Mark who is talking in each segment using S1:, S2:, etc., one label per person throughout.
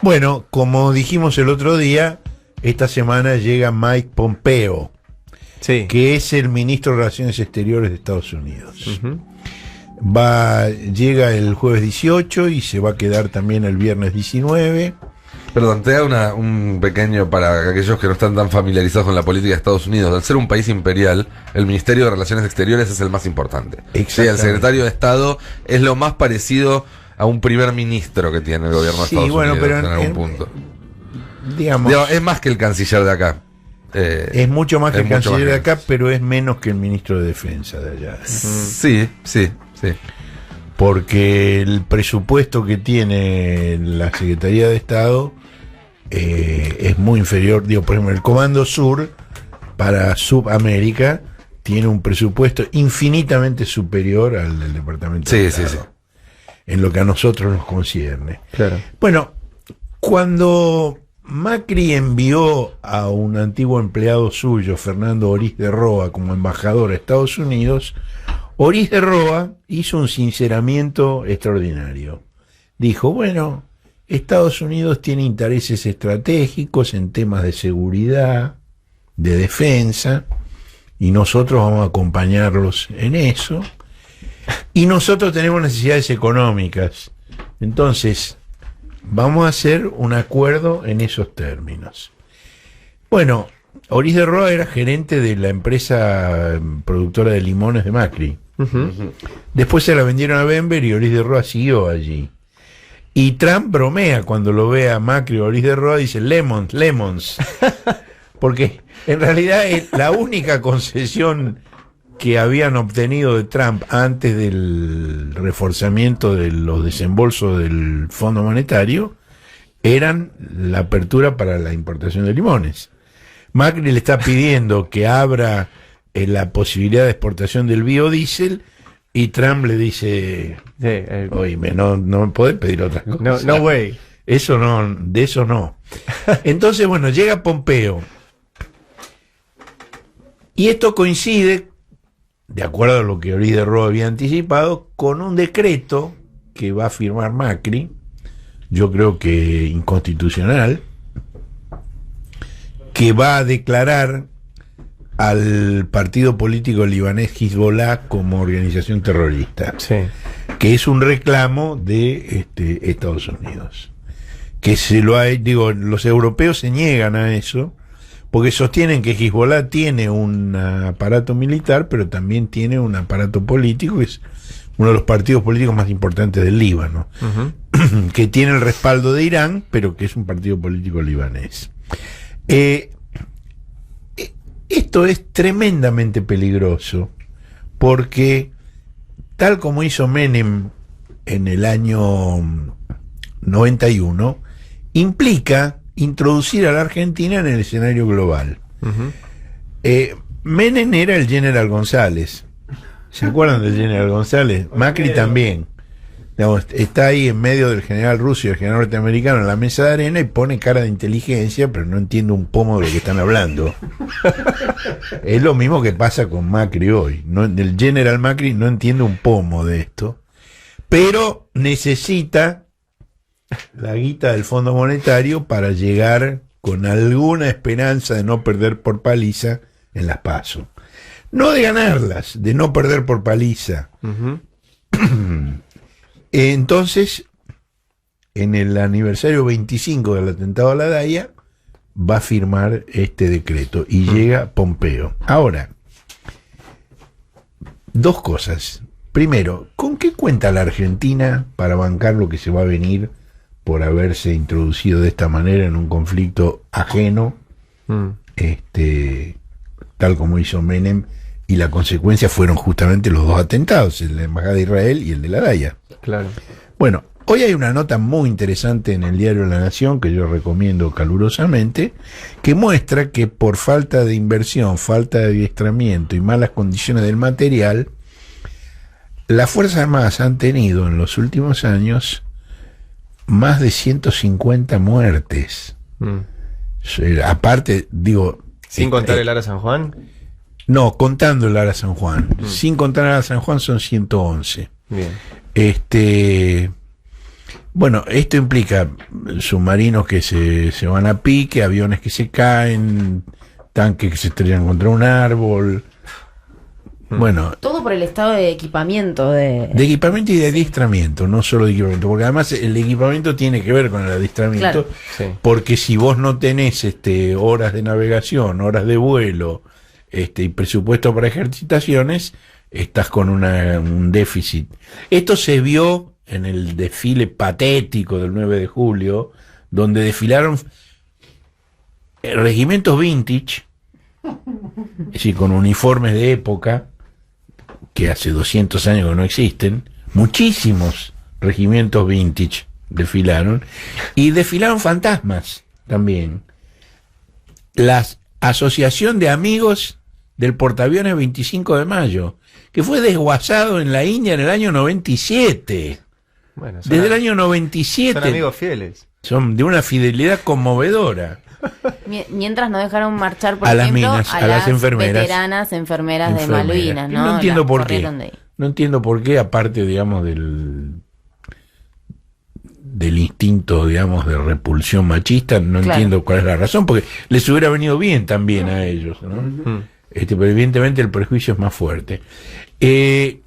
S1: Bueno, como dijimos el otro día, esta semana llega Mike Pompeo,
S2: Sí.
S1: que es el ministro de Relaciones Exteriores de Estados Unidos.
S2: Ujú.
S1: Llega el jueves 18 y se va a quedar también el viernes 19.
S3: Perdón, te hago un pequeño para aquellos que no están tan familiarizados con la política de Estados Unidos. Al ser un país imperial, el Ministerio de Relaciones Exteriores es el más importante. Sí, el
S1: Exactamente.
S3: secretario de Estado es lo más parecido a un primer ministro que tiene el gobierno de
S1: Sí,
S3: Estados
S1: bueno,
S3: Unidos
S1: pero
S3: en algún punto.
S1: Digamos,
S3: Digo, es más que el canciller de acá.
S1: es mucho más que
S3: es
S1: el
S3: mucho
S1: canciller de
S3: más que
S1: acá, pero es menos que el ministro de Defensa de allá.
S3: Sí.
S1: Porque el presupuesto que tiene la Secretaría de Estado es muy inferior. Digo, por ejemplo, el Comando Sur para Sudamérica tiene un presupuesto infinitamente superior al del Departamento de
S3: Sí,
S1: Estado,
S3: sí.
S1: en lo que a nosotros nos concierne.
S2: Claro.
S1: Bueno, cuando Macri envió a un antiguo empleado suyo, Fernando Orís de Roa, como embajador a Estados Unidos, Orís de Roa hizo un sinceramiento extraordinario. Dijo, bueno, Estados Unidos tiene intereses estratégicos en temas de seguridad, de defensa, y nosotros vamos a acompañarlos en eso. Y nosotros tenemos necesidades económicas. Entonces, vamos a hacer un acuerdo en esos términos. Bueno, Orís de Roa era gerente de la empresa productora de limones de Macri. Después se la vendieron a Bember y Orís de Roa siguió allí. Y Trump bromea cuando lo ve a Macri o Orís de Roa, dice lemons. Porque en realidad la única concesión que habían obtenido de Trump antes del reforzamiento de los desembolsos del Fondo Monetario eran la apertura para la importación de limones. Macri le está pidiendo que abra la posibilidad de exportación del biodiesel y Trump le dice,
S2: Sí,
S1: oíme, no me podés pedir otra cosa.
S2: no way.
S1: Eso no, de eso no. Entonces, bueno, llega Pompeo. Y esto coincide, de acuerdo a lo que Orís de Roa había anticipado, con un decreto que va a firmar Macri, yo creo que inconstitucional, que va a declarar al partido político libanés Hezbollah como organización terrorista,
S2: Sí.
S1: que es un reclamo de Estados Unidos. Que se lo ha, digo, los europeos se niegan a eso, porque sostienen que Hezbollah tiene un aparato militar, pero también tiene un aparato político, que es uno de los partidos políticos más importantes del Líbano, que tiene el respaldo de Irán, pero que es un partido político libanés. Esto es tremendamente peligroso, porque tal como hizo Menem en el año 91, implica introducir a la Argentina en el escenario global. Menem era el General González. ¿Se acuerdan del General González? Macri también. Digamos, está ahí en medio del general ruso y el general norteamericano en la mesa de arena y pone cara de inteligencia, pero no entiende un pomo de lo que están hablando. Es lo mismo que pasa con Macri hoy. El General Macri no entiende un pomo de esto, pero necesita la guita del Fondo Monetario para llegar con alguna esperanza de no perder por paliza en las PASO. No de ganarlas, de no perder por paliza. Entonces, en el aniversario 25 del atentado a la Daya, va a firmar este decreto y llega Pompeo. Ahora, dos cosas. Primero, ¿con qué cuenta la Argentina para bancar lo que se va a venir por haberse introducido de esta manera en un conflicto ajeno, tal como hizo Menem, y la consecuencia fueron justamente los dos atentados, el de la Embajada de Israel y el de la Daya?
S2: Claro.
S1: Bueno, hoy hay una nota muy interesante en el diario La Nación, que yo recomiendo calurosamente, que muestra que por falta de inversión, falta de adiestramiento y malas condiciones del material, las Fuerzas Armadas han tenido en los últimos años más de 150 muertes. Aparte, digo...
S2: Sin contar el Ara San Juan.
S1: No, contando el Ara San Juan. Sin contar el Ara San Juan son 111.
S2: Bien.
S1: Bueno, esto implica submarinos que se van a pique, aviones que se caen, tanques que se estrellan contra un árbol. Bueno,
S4: todo por el estado de equipamiento
S1: de equipamiento y de adiestramiento, no solo de equipamiento, porque además el equipamiento tiene que ver con el adiestramiento,
S2: Claro, sí.
S1: porque si vos no tenés horas de navegación, horas de vuelo, y presupuesto para ejercitaciones, estás con un déficit. Esto se vio en el desfile patético del 9 de julio, donde desfilaron regimientos vintage, es decir, con uniformes de época, que hace 200 años que no existen, muchísimos regimientos vintage desfilaron, y desfilaron fantasmas también. La Asociación de Amigos del Portaaviones 25 de Mayo, que fue desguazado en la India en el año 97.
S2: Bueno,
S1: Desde el año 97.
S2: Son amigos fieles.
S1: Son de una fidelidad conmovedora.
S4: Mientras no dejaron marchar, por
S1: A las
S4: ejemplo,
S1: minas,
S4: a
S1: a las
S4: las
S1: enfermeras.
S4: veteranas enfermeras de Malvinas,
S1: Y
S4: ¿no?
S1: no entiendo
S4: Las
S1: por qué.
S4: corrieron de ahí.
S1: No entiendo por qué, aparte, digamos, del instinto, digamos, de repulsión machista, no
S4: Claro.
S1: entiendo cuál es la razón, porque les hubiera venido bien también a ellos, ¿no? Pero evidentemente el prejuicio es más fuerte. Y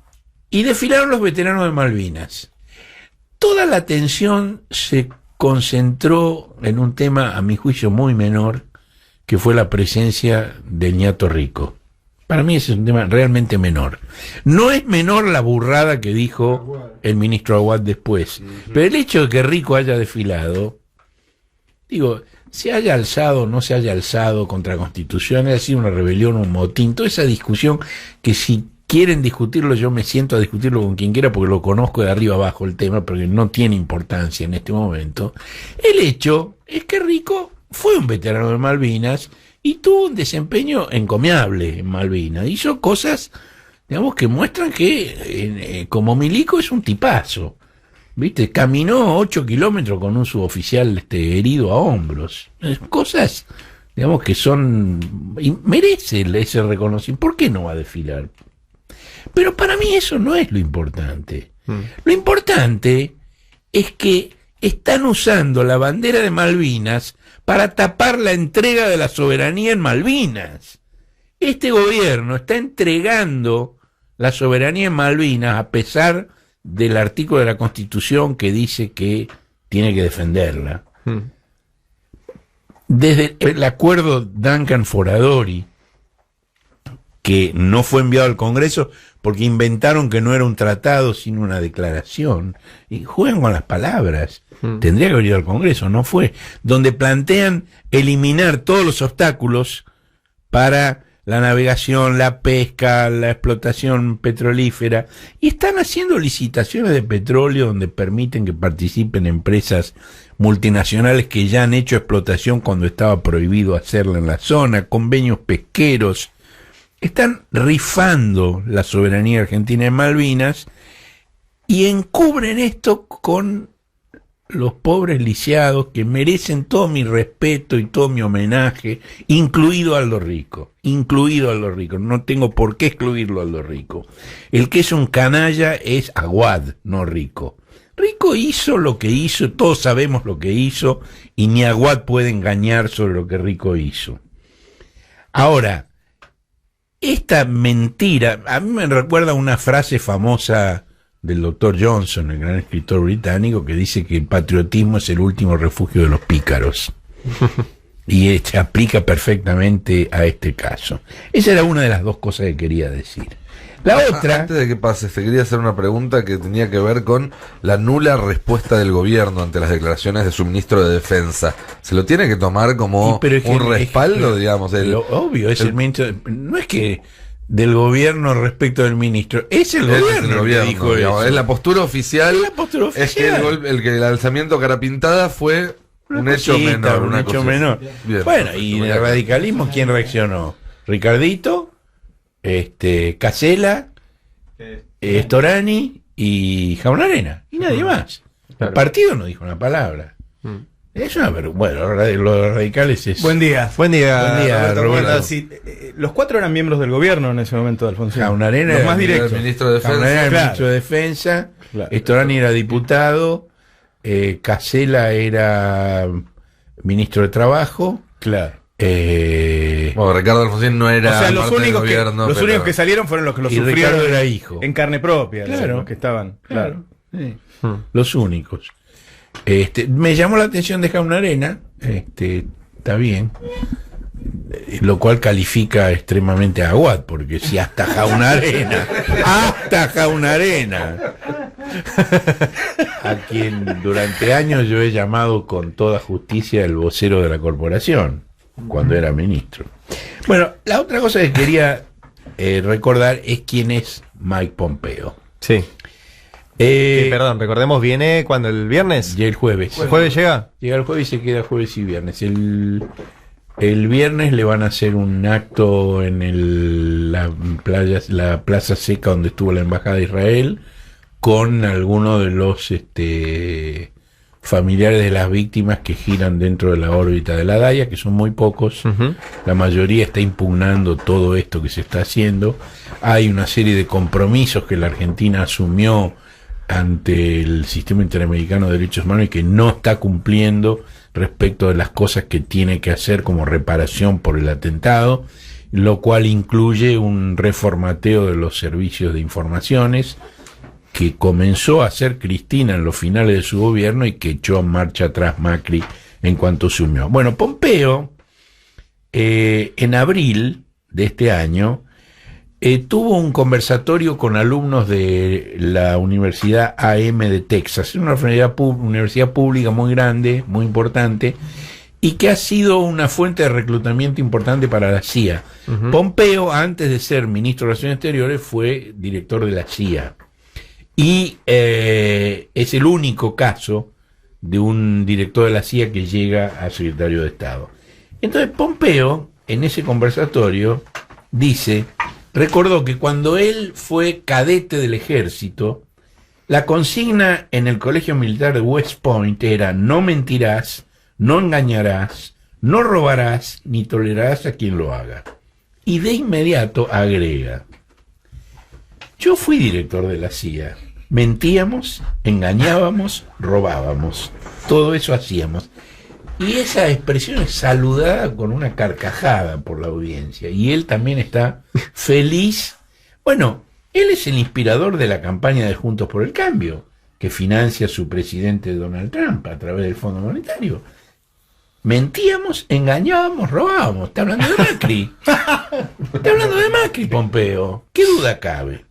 S1: desfilaron los veteranos de Malvinas. Toda la atención se concentró en un tema, a mi juicio, muy menor, que fue la presencia del ñato Rico. Para mí ese es un tema realmente menor. No es menor la burrada que dijo el ministro Aguad después, pero el hecho de que Rico haya desfilado, digo, se haya alzado o no se haya alzado contra la Constitución, ha sido una rebelión, un motín, toda esa discusión que si quieren discutirlo, yo me siento a discutirlo con quien quiera porque lo conozco de arriba abajo el tema, porque no tiene importancia en este momento. El hecho es que Rico fue un veterano de Malvinas y tuvo un desempeño encomiable en Malvinas. Hizo cosas, digamos, que muestran que como milico es un tipazo. ¿Viste? Caminó 8 kilómetros con un suboficial herido a hombros. Cosas, digamos, que son... y merece ese reconocimiento. ¿Por qué no va a desfilar? Pero para mí eso no es lo importante. Lo importante es que están usando la bandera de Malvinas para tapar la entrega de la soberanía en Malvinas. Este gobierno está entregando la soberanía en Malvinas a pesar del artículo de la Constitución que dice que tiene que defenderla. Desde el acuerdo Duncan-Foradori, que no fue enviado al Congreso porque inventaron que no era un tratado sino una declaración, y juegan con las palabras. Tendría que haber ido al Congreso, no fue. Donde plantean eliminar todos los obstáculos para la navegación, la pesca, la explotación petrolífera, y están haciendo licitaciones de petróleo donde permiten que participen empresas multinacionales que ya han hecho explotación cuando estaba prohibido hacerla en la zona, convenios pesqueros. Están rifando la soberanía argentina en Malvinas y encubren esto con los pobres lisiados que merecen todo mi respeto y todo mi homenaje, incluido Aldo Rico, no tengo por qué excluirlo Aldo Rico. El que es un canalla es Aguad, no Rico. Rico hizo lo que hizo, todos sabemos lo que hizo, y ni Aguad puede engañar sobre lo que Rico hizo. Ahora, esta mentira, a mí me recuerda una frase famosa del doctor Johnson, el gran escritor británico, que dice que el patriotismo es el último refugio de los pícaros. Y se aplica perfectamente a este caso. Esa era una de las dos cosas que quería decir. La otra...
S3: Antes de que pases, te quería hacer una pregunta que tenía que ver con la nula respuesta del gobierno ante las declaraciones de su ministro de Defensa. ¿Se lo tiene que tomar como un respaldo, digamos?
S1: Lo obvio, es el ministro... No es que del gobierno respecto del ministro, es el gobierno que dijo
S3: digamos,
S1: eso.
S3: es la postura oficial.
S1: Es la postura
S3: Es que el alzamiento cara pintada fue un hecho menor.
S1: Un hecho menor.
S3: Bien,
S1: bueno, y el radicalismo, ¿quién reaccionó? Ricardito, Casella, Storani y Jaunarena, y nadie más.
S2: Claro.
S1: El partido no dijo una palabra. Es una vergüenza. Bueno, los radicales es...
S5: Buen día.
S2: Buen día,
S1: Buen día,
S5: Roberto.
S1: Roberto.
S5: Sí, los cuatro eran miembros del gobierno en ese momento, Alfonsín.
S1: Jaunarena
S5: Los
S1: era
S5: más
S1: el
S5: directos.
S3: ministro de Defensa.
S1: Jaunarena era el
S5: Claro.
S1: ministro de Defensa,
S5: Claro.
S1: Storani era diputado, Casella era ministro de Trabajo.
S5: Claro.
S3: Bueno, Ricardo Alfonsín no era.
S5: O sea, los
S3: parte del
S5: únicos
S3: gobierno,
S5: los únicos que salieron fueron los que lo
S1: Y
S5: sufrieron
S1: Ricardo era hijo.
S5: en carne propia.
S1: Claro.
S5: Los que estaban. Claro.
S1: Sí. Los únicos. Me llamó la atención de Jauna Arena. Está bien. Lo cual califica extremadamente a Aguad, porque si hasta Jauna Arena, a quien durante años yo he llamado con toda justicia el vocero de la corporación, cuando era ministro. Bueno, la otra cosa que quería recordar es quién es Mike Pompeo.
S2: Sí. Perdón, recordemos, ¿viene cuando? ¿El viernes?
S1: Y el jueves.
S2: ¿El jueves llega?
S1: Llega el jueves y se queda jueves y viernes. El viernes le van a hacer un acto en la Plaza Seca donde estuvo la Embajada de Israel con algunos de los familiares de las víctimas que giran dentro de la órbita de la DAIA, que son muy pocos. La mayoría está impugnando todo esto que se está haciendo. Hay una serie de compromisos que la Argentina asumió ante el Sistema Interamericano de Derechos Humanos y que no está cumpliendo respecto de las cosas que tiene que hacer como reparación por el atentado, lo cual incluye un reformateo de los servicios de informaciones que comenzó a hacer Cristina en los finales de su gobierno y que echó en marcha atrás Macri en cuanto asumió. Bueno, Pompeo en abril de este año tuvo un conversatorio con alumnos de la Universidad AM de Texas, una universidad pública muy grande, muy importante, y que ha sido una fuente de reclutamiento importante para la CIA. Pompeo, antes de ser ministro de Relaciones Exteriores, fue director de la CIA. Y es el único caso de un director de la CIA que llega a secretario de Estado. Entonces Pompeo, en ese conversatorio, recordó que cuando él fue cadete del ejército, la consigna en el colegio militar de West Point era: no mentirás, no engañarás, no robarás, ni tolerarás a quien lo haga. Y de inmediato agrega: yo fui director de la CIA, mentíamos, engañábamos, robábamos, todo eso hacíamos. Y esa expresión es saludada con una carcajada por la audiencia. Y él también está feliz. Bueno, él es el inspirador de la campaña de Juntos por el Cambio, que financia su presidente Donald Trump a través del Fondo Monetario. Mentíamos, engañábamos, robábamos. Está hablando de Macri. Está hablando de Macri, Pompeo. ¿Qué duda cabe?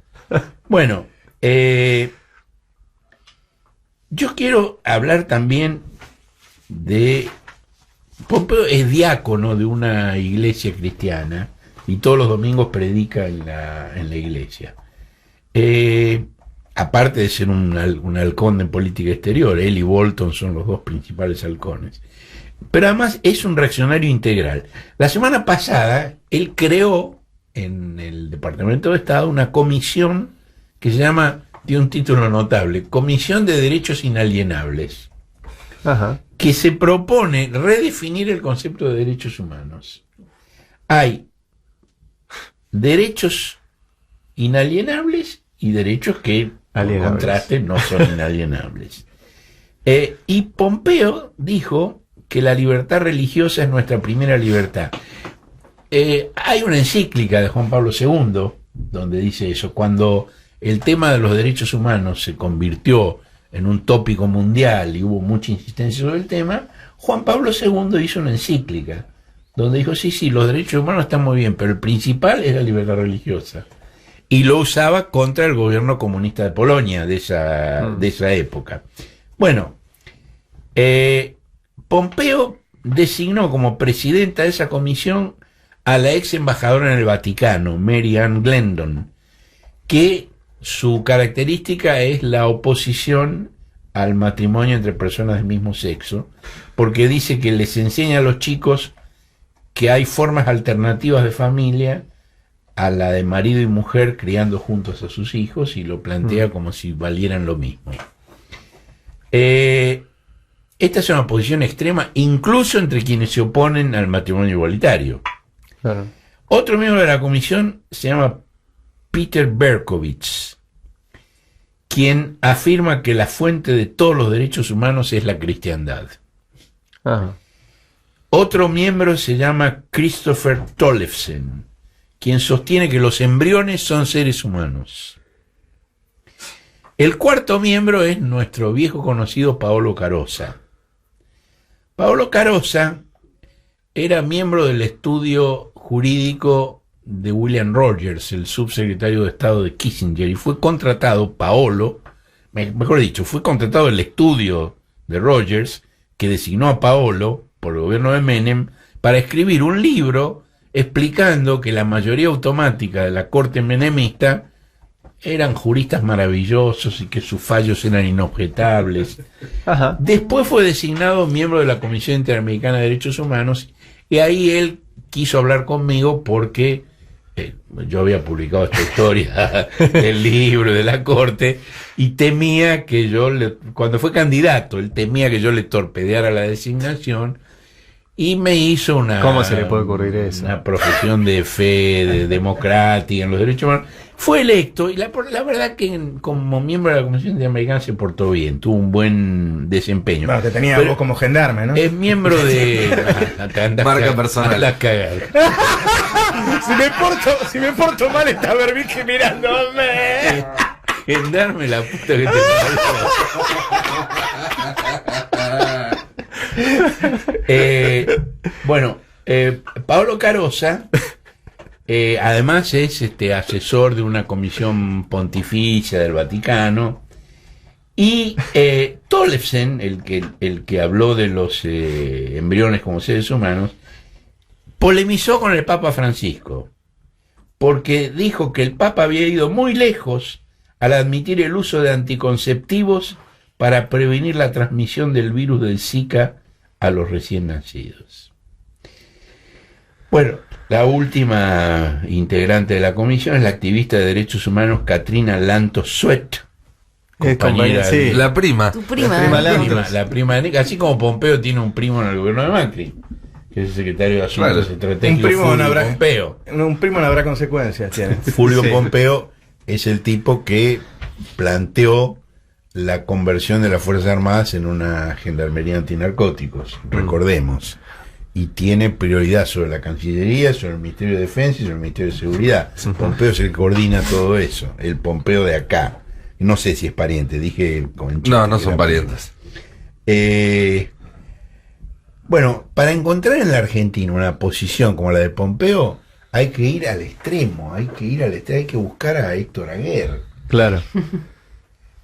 S1: Bueno, yo quiero hablar también de Pompeo. Es diácono de una iglesia cristiana y todos los domingos predica en la iglesia. Aparte de ser un halcón de política exterior, él y Bolton son los dos principales halcones. Pero además es un reaccionario integral. La semana pasada él creó en el Departamento de Estado una comisión que se llama, tiene un título notable, Comisión de Derechos Inalienables.
S2: Ajá.
S1: Que se propone redefinir el concepto de derechos humanos. Hay derechos inalienables y derechos que, por contraste, no son inalienables. Y Pompeo dijo que la libertad religiosa es nuestra primera libertad. Hay una encíclica de Juan Pablo II donde dice eso. Cuando el tema de los derechos humanos se convirtió en un tópico mundial y hubo mucha insistencia sobre el tema, Juan Pablo II hizo una encíclica donde dijo: sí, los derechos humanos están muy bien, pero el principal es la libertad religiosa. Y lo usaba contra el gobierno comunista de Polonia de esa época. Bueno, Pompeo designó como presidenta de esa comisión a la ex embajadora en el Vaticano, Mary Ann Glendon, que su característica es la oposición al matrimonio entre personas del mismo sexo, porque dice que les enseña a los chicos que hay formas alternativas de familia a la de marido y mujer criando juntos a sus hijos, y lo plantea como si valieran lo mismo. Esta es una posición extrema, incluso entre quienes se oponen al matrimonio igualitario.
S2: Claro.
S1: Otro miembro de la comisión se llama Peter Berkovich, quien afirma que la fuente de todos los derechos humanos es la cristiandad.
S2: Ajá.
S1: Otro miembro se llama Christopher Tollefsen, quien sostiene que los embriones son seres humanos. El cuarto miembro es nuestro viejo conocido Paolo Carosa. Paolo Carosa era miembro del estudio jurídico de William Rogers, el subsecretario de Estado de Kissinger, y fue contratado, mejor dicho, fue contratado el estudio de Rogers, que designó a Paolo por el gobierno de Menem, para escribir un libro explicando que la mayoría automática de la corte menemista eran juristas maravillosos y que sus fallos eran inobjetables.
S2: Ajá.
S1: Después fue designado miembro de la Comisión Interamericana de Derechos Humanos, y ahí él quiso hablar conmigo porque yo había publicado esta historia del libro de la corte, y temía que cuando fue candidato, él temía que yo le torpedeara la designación, y me hizo
S2: ¿Cómo se le puede ocurrir eso?
S1: Una profesión de fe, democrática en los derechos humanos. Fue electo, y la verdad que como miembro de la Comisión Interamericana se portó bien, tuvo un buen desempeño.
S5: Bueno, te tenía vos como gendarme, ¿no?
S1: Es miembro de...
S3: Marca personal.
S1: Andás cagar.
S5: Si me porto mal, está Berbique mirándome.
S1: Gendarme la puta que te parió. Paolo Carosa además es asesor de una comisión pontificia del Vaticano, y Tollefsen, el que habló de los embriones como seres humanos, polemizó con el Papa Francisco, porque dijo que el Papa había ido muy lejos al admitir el uso de anticonceptivos para prevenir la transmisión del virus del Zika a los recién nacidos. Bueno, la última integrante de la comisión es la activista de derechos humanos Katrina Lantos Sweat, compañera,
S2: sí.
S3: La prima.
S4: Tu prima.
S1: la prima de Nick, así como Pompeo tiene un primo en el gobierno de Macri, que es el secretario de Asuntos Estratégicos,
S5: Un primo
S1: Fulvio
S5: no habrá,
S1: Pompeo.
S5: Un primo no habrá consecuencias, tiene.
S1: Fulvio
S5: Sí.
S1: Pompeo es el tipo que planteó la conversión de las Fuerzas Armadas en una gendarmería antinarcóticos, recordemos, y tiene prioridad sobre la Cancillería, sobre el Ministerio de Defensa y sobre el Ministerio de Seguridad. Pompeo es el que coordina todo eso, el Pompeo de acá. No sé si es pariente, dije con chiste,
S3: No, no
S1: que
S3: son
S1: era
S3: parientes.
S1: Bueno, para encontrar en la Argentina una posición como la de Pompeo, hay que ir al extremo, hay que buscar a Héctor Aguer.
S2: Claro.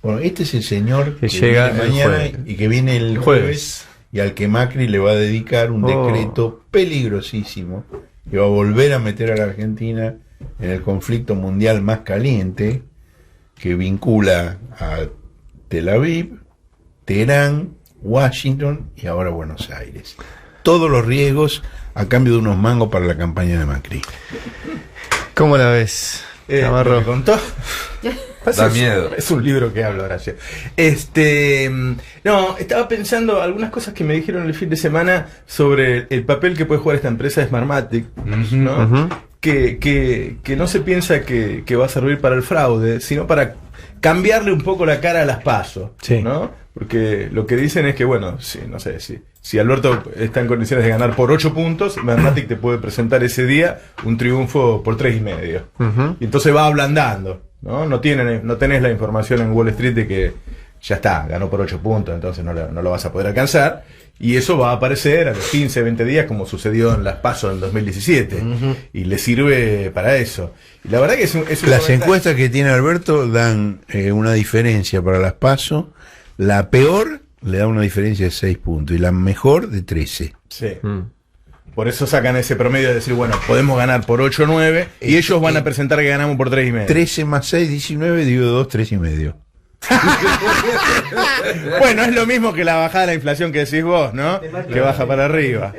S1: Bueno, este es el señor
S2: Que llega
S1: viene
S2: el
S1: mañana
S2: jueves.
S1: y que viene el jueves, y al que Macri le va a dedicar un decreto peligrosísimo que va a volver a meter a la Argentina en el conflicto mundial más caliente, que vincula a Tel Aviv, Teherán, Washington y ahora Buenos Aires. Todos los riesgos a cambio de unos mangos para la campaña de Macri.
S2: ¿Cómo la ves, Navarro?
S5: ¿Me contó?
S3: Da miedo.
S5: Es un libro que hablo, Horacio. No, estaba pensando algunas cosas que me dijeron el fin de semana sobre el papel que puede jugar esta empresa Smartmatic, ¿no?
S2: Ujú.
S5: Que no se piensa que va a servir para el fraude, sino para cambiarle un poco la cara a las PASO,
S2: Sí.
S5: ¿no? Porque lo que dicen es que, bueno, sí, no sé, si Alberto está en condiciones de ganar por 8 puntos, Smartmatic te puede presentar ese día un triunfo por 3,5.
S2: Ujú.
S5: Y entonces va ablandando, ¿no? No tenés la información en Wall Street de que ya está, ganó por 8 puntos, entonces no lo vas a poder alcanzar. Y eso va a aparecer a los 15, 20 días, como sucedió en las PASO en 2017. Y le sirve para eso. Y la verdad que es un
S1: Las
S5: comentario.
S1: encuestas que tiene Alberto dan una diferencia para las PASO. La peor le da una diferencia de 6 puntos y la mejor de 13.
S5: Sí.
S2: Mm.
S5: Por eso sacan ese promedio de decir, bueno, podemos ganar por 8 o 9 y ellos van a presentar que ganamos por 3,5.
S1: 13 más 6, 19, dividido 2, 3,5.
S5: Bueno, es lo mismo que la bajada de la inflación que decís vos, ¿no? Que baja para arriba.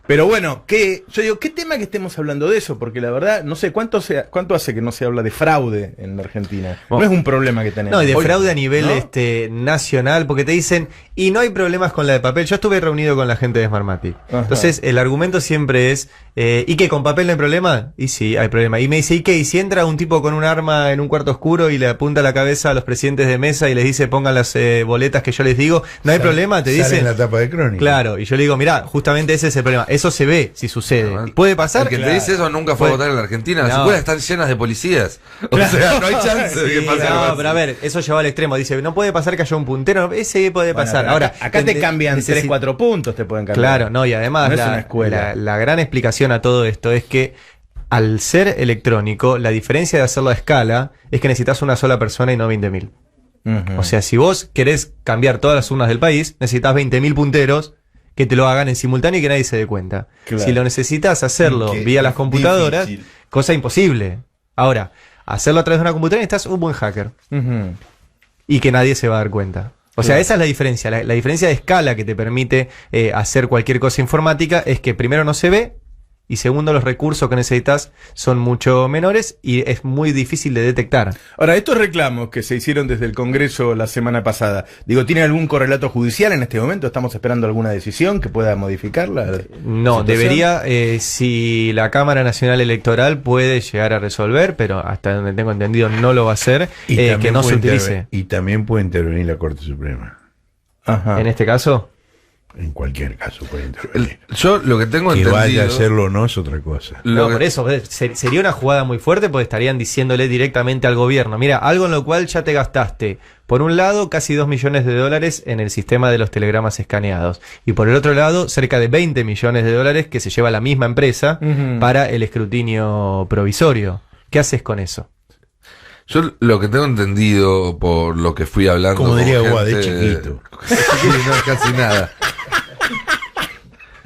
S5: Pero bueno, yo digo, ¿qué tema que estemos hablando de eso? Porque la verdad, no sé, ¿cuánto hace que no se habla de fraude en la Argentina? No es un problema que tenemos.
S2: No, y de
S5: hoy,
S2: fraude a nivel
S5: ¿no?
S2: nacional, porque te dicen, y no hay problemas con la de papel. Yo estuve reunido con la gente de Smartmatic. Entonces, el argumento siempre es, ¿y qué, con papel no hay problema? Y sí, hay problema. Y me dice, ¿y qué? ¿Y si entra un tipo con un arma en un cuarto oscuro y le apunta la cabeza a los presidentes de mesa y les dice, pongan las boletas que yo les digo? ¿No hay problema? Te dicen.
S1: En la tapa de Crónica.
S2: Claro, y yo le digo, mirá, justamente ese es el problema. Eso se ve si sucede. ¿Puede pasar?
S3: El que te dice eso nunca fue a votar en la Argentina. Las escuelas están llenas de policías. O sea, no hay chance de que pase algo así.
S2: Pero a ver, eso lleva al extremo. Dice, no puede pasar que haya un puntero. Ese puede pasar. Ahora,
S5: acá te cambian 3-4 puntos, te pueden cambiar.
S2: Claro, no, y además
S5: no es una escuela.
S2: La gran explicación a todo esto es que al ser electrónico, la diferencia de hacerlo a escala es que necesitas una sola persona y no 20.000. O sea, si vos querés cambiar todas las urnas del país, necesitas 20.000 punteros que te lo hagan en simultáneo y que nadie se dé cuenta.
S5: Claro.
S2: Si lo necesitas hacerlo vía las computadoras, difícil. Cosa imposible. Ahora, hacerlo a través de una computadora necesitas un buen hacker. Y que nadie se va a dar cuenta. O sea, esa es la diferencia. La diferencia de escala que te permite hacer cualquier cosa informática es que primero no se ve, y segundo, los recursos que necesitas son mucho menores y es muy difícil de detectar.
S5: Ahora, estos reclamos que se hicieron desde el Congreso la semana pasada, digo, ¿tienen algún correlato judicial en este momento? ¿Estamos esperando alguna decisión que pueda modificarla?
S2: No, debería, si la Cámara Nacional Electoral puede llegar a resolver, pero hasta donde tengo entendido no lo va a hacer, que no se utilice.
S1: Y también puede intervenir la Corte Suprema.
S5: Ajá.
S2: En este caso...
S1: En cualquier caso puede intervenir.
S3: Yo lo que tengo entendido...
S1: Que vaya a hacerlo o no es otra cosa.
S2: No, por eso, sería una jugada muy fuerte porque estarían diciéndole directamente al gobierno, mira, algo en lo cual ya te gastaste, por un lado, casi 2 millones de dólares en el sistema de los telegramas escaneados, y por el otro lado, cerca de 20 millones de dólares que se lleva la misma empresa para el escrutinio provisorio. ¿Qué haces con eso?
S3: Yo lo que tengo entendido por lo que fui hablando...
S1: Como diría Guadé, chiquito.
S3: No, casi nada.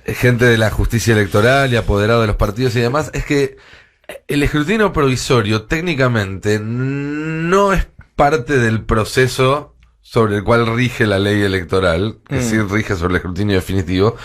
S3: Gente de la justicia electoral y apoderado de los partidos y demás, es que el escrutinio provisorio técnicamente no es parte del proceso sobre el cual rige la ley electoral, que sí rige sobre el escrutinio definitivo,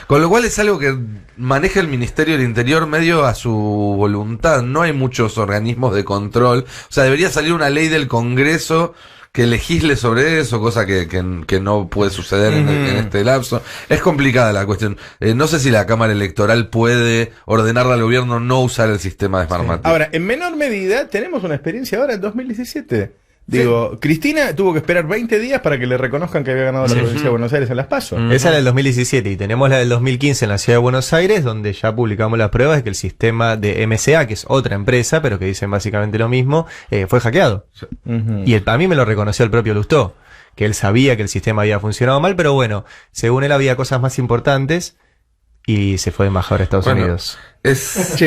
S3: con lo cual es algo que maneja el Ministerio del Interior medio a su voluntad. No hay muchos organismos de control. O sea, debería salir una ley del Congreso que legisle sobre eso, cosa que no puede suceder en este lapso. Es complicada la cuestión. No sé si la Cámara Electoral puede ordenarle al gobierno no usar el sistema de Smartmatic.
S5: Ahora, en menor medida, tenemos una experiencia ahora en 2017. Digo, Cristina tuvo que esperar 20 días para que le reconozcan que había ganado la provincia de Buenos Aires en las PASO.
S2: Esa era del 2017 y tenemos la del 2015 en la ciudad de Buenos Aires, donde ya publicamos las pruebas de que el sistema de MCA, que es otra empresa, pero que dicen básicamente lo mismo, fue hackeado. Y a mí me lo reconoció el propio Lustó, que él sabía que el sistema había funcionado mal, pero bueno, según él había cosas más importantes y se fue de embajador a Estados Unidos.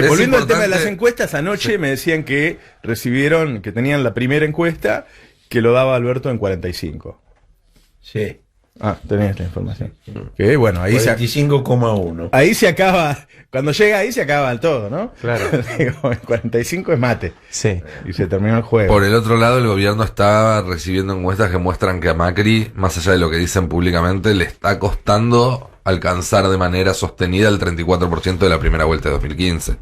S5: Volviendo al tema de las encuestas, anoche me decían que recibieron, que tenían la primera encuesta que lo daba Alberto en 45.
S1: Sí.
S5: Ah, tenés esta información. Que bueno, ahí
S1: 45,1.
S5: Ahí se acaba, cuando llega ahí se acaba todo, ¿no?
S2: Claro.
S5: Digo, el 45 es mate.
S2: Sí.
S5: Y se terminó el juego.
S3: Por el otro lado, el gobierno está recibiendo encuestas que muestran que a Macri, más allá de lo que dicen públicamente, le está costando alcanzar de manera sostenida el 34% de la primera vuelta de 2015.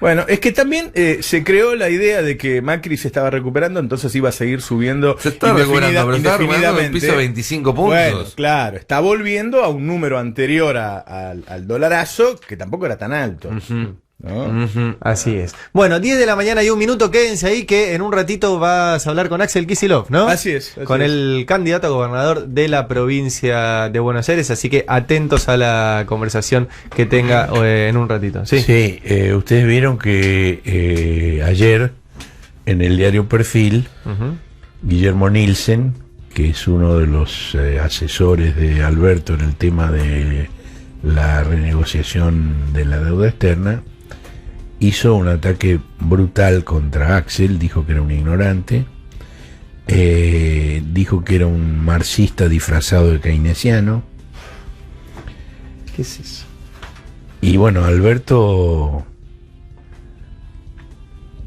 S5: Bueno, es que también se creó la idea de que Macri se estaba recuperando, entonces iba a seguir subiendo.
S3: Se está recuperando, pero está recuperando el piso de 25 puntos.
S5: Bueno, claro, está volviendo a un número anterior al dolarazo, que tampoco era tan alto. ¿No?
S2: Así es. Bueno, 10 de la mañana y 1 minuto, quédense ahí que en un ratito vas a hablar con Axel Kicillof, ¿no?
S5: Así es.
S2: Con el candidato a gobernador de la provincia de Buenos Aires, así que atentos a la conversación que tenga en un ratito. Sí,
S1: ustedes vieron que ayer en el diario Perfil, Guillermo Nielsen, que es uno de los asesores de Alberto en el tema de la renegociación de la deuda externa, hizo un ataque brutal contra Axel, dijo que era un ignorante, dijo que era un marxista disfrazado de keynesiano.
S2: ¿Qué es eso?
S1: Y bueno, Alberto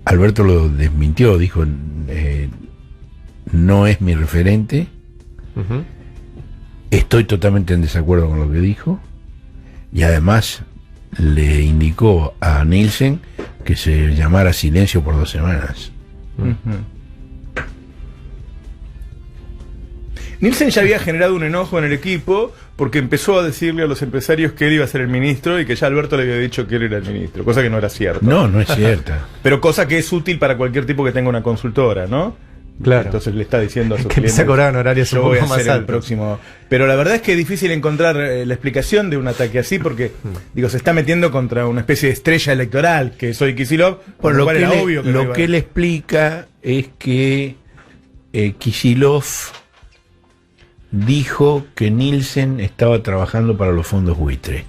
S1: lo desmintió, dijo, no es mi referente, estoy totalmente en desacuerdo con lo que dijo, y además le indicó a Nielsen que se llamara silencio por 2 semanas.
S5: Nielsen ya había generado un enojo en el equipo porque empezó a decirle a los empresarios que él iba a ser el ministro y que ya Alberto le había dicho que él era el ministro, cosa que no era cierta.
S1: No es cierta.
S5: Pero cosa que es útil para cualquier tipo que tenga una consultora, ¿no?
S2: Claro.
S5: Entonces le está diciendo a sus
S2: que empieza a cobrar honorarios
S5: yo
S2: un
S5: voy
S2: poco
S5: a
S2: más
S5: ser el
S2: altos.
S5: próximo. Pero la verdad es que es difícil encontrar la explicación de un ataque así porque, digo, se está metiendo contra una especie de estrella electoral que soy Kicillof, por lo cual era obvio que
S1: lo que él explica es que Kicillof dijo que Nielsen estaba trabajando para los fondos buitre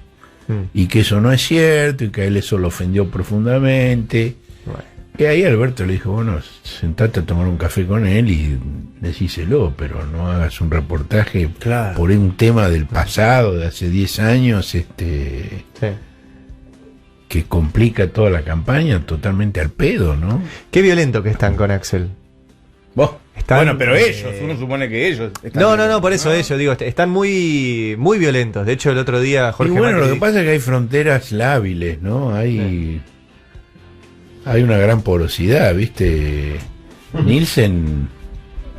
S1: y que eso no es cierto y que a él eso lo ofendió profundamente. Y ahí Alberto le dijo, bueno, sentate a tomar un café con él y decíselo, pero no hagas un reportaje por un tema del pasado, de hace 10 años, que complica toda la campaña totalmente al pedo, ¿no?
S2: Qué violento que están con Axel.
S5: Bueno, pero ellos, uno supone que ellos están
S2: No, por eso ellos, digo, están muy muy violentos. De hecho, el otro día Jorge
S1: y bueno,
S2: Macri...
S1: lo que pasa es que hay fronteras lábiles, ¿no? Hay una gran porosidad, ¿viste? Nielsen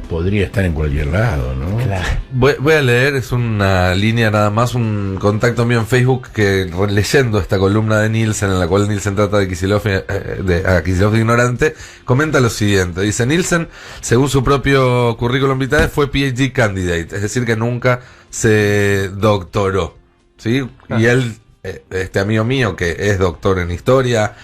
S1: podría estar en cualquier lado, ¿no?
S2: Claro.
S3: Voy a leer, es una línea nada más, un contacto mío en Facebook que leyendo esta columna de Nielsen en la cual Nielsen trata de Kicillof, a Kicillof de ignorante, comenta lo siguiente, dice: Nielsen, según su propio currículum vitae, fue PhD candidate, es decir que nunca se doctoró, ¿sí? Y él, este amigo mío que es doctor en historia,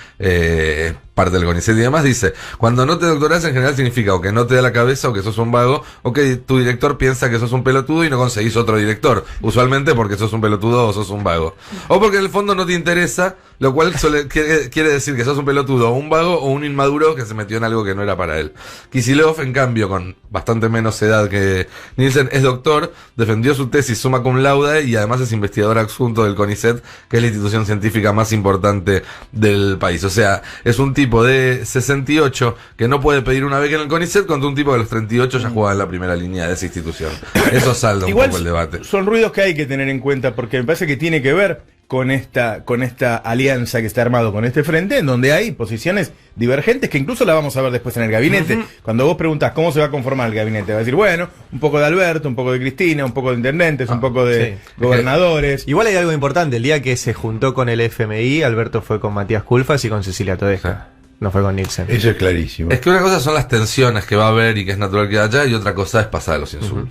S3: parte del CONICET y demás, dice: cuando no te doctorás en general significa o que no te da la cabeza o que sos un vago o que tu director piensa que sos un pelotudo y no conseguís otro director, usualmente porque sos un pelotudo o sos un vago, o porque en el fondo no te interesa, lo cual quiere decir que sos un pelotudo o un vago o un inmaduro que se metió en algo que no era para él. Kicillof, en cambio, con bastante menos edad que Nielsen, es doctor, defendió su tesis summa cum laude y además es investigador adjunto del CONICET, que es la institución científica más importante del país. O sea, es un tipo de 68 que no puede pedir una beca en el CONICET contra un tipo de los 38 ya jugaba en la primera línea de esa institución. Eso salda un poco el debate.
S5: Son ruidos que hay que tener en cuenta porque me parece que tiene que ver con esta alianza que está armado con este frente, en donde hay posiciones divergentes que incluso la vamos a ver después en el gabinete. Cuando vos preguntás cómo se va a conformar el gabinete, va a decir, bueno, un poco de Alberto, un poco de Cristina, un poco de intendentes, un poco de gobernadores.
S2: Igual hay algo importante, el día que se juntó con el FMI, Alberto fue con Matías Culfas y con Cecilia Todesca. No fue con Nielsen.
S1: Eso es clarísimo.
S3: Es que una cosa son las tensiones que va a haber y que es natural que haya, y otra cosa es pasar los insultos.